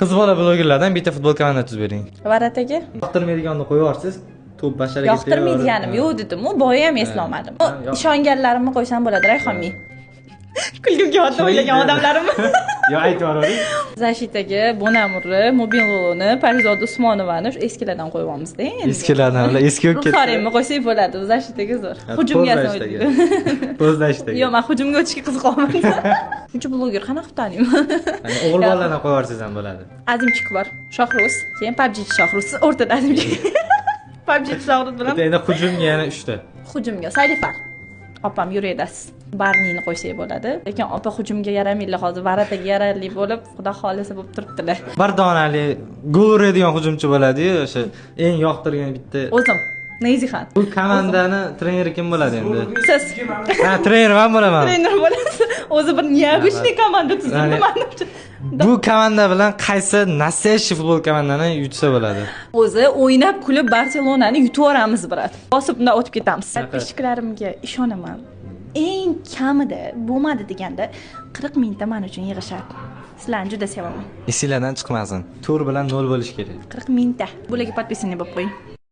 Qiz bola blogerlardan bitta futbol komanda tuzib bering. Varat aka. Yoqtirmaydiganni qo'yib yuborsiz. To'p basharaga Yoqtirmaydiganim yo'q dedim-u, boya ham eslolmadim. Ishonganlarimni qo'ysam bo'ladi, Rayhonmi. Kulgim kelyapti o'ylagan odamlarimni. Yo, aytib yuboring. Zashitaga Bonamurni, Mobiloni, Parizoda Usmonovani shu eskilardan qo'yibamizda endi. Eskilardan, eski bo'lib ketdi. Ruxoremni qo'ysak bo'ladi, Zashitaga zo'r. Hujumga o'tdi. Po'zlashdagi. Yo'q, men hujumga o'tishga qiziqolmadim. Shuncha bloger qanaqa taniyman? O'g'il bolalarni qo'yib yuborsangiz ham bo'ladi. Azimchik bor, Shohruz, keyin PUBG Shohruz, o'rtada Azimchik. PUBG Shohruz bilan. Endi hujumga yana 3 ta. Hujumga Salifar. Opam yuradasiz. Barnini qo'ysak bo'ladi. Lekin opa hujumga yaramaydi hozir, Varataga yararli bo'lib, xudo xolisa bo'lib turibdilar. Bir donali gol uradigan hujumchi bo'ladi-yu, o'sha eng yoqtirgan bitta. O'zim, Neyzihan. Bu komandani treneri kim bo'ladi endi? Siz. Ha, trener men bo'laman. Trener bo'lasiz. O'zi bir необычный komanda tuzildi menimcha. Bu komanda bilan qaysi nasesh futbol komandani yutsa bo'ladi? O'zi o'ynab kulib Barselonani yutib yoramiz, brat. Bosibdan o'tib ketamiz. Podpischiklarimga ishonaman. Eng kamida bo'lmadi deganda 40 mingta men uchun yig'ishadi. Sizlarni juda sevaman. Esinglardan chiqmasin. Tur bilan 0 bo'lish kerak. 40 mingta. Bularga podpisini bo'lib qo'ying.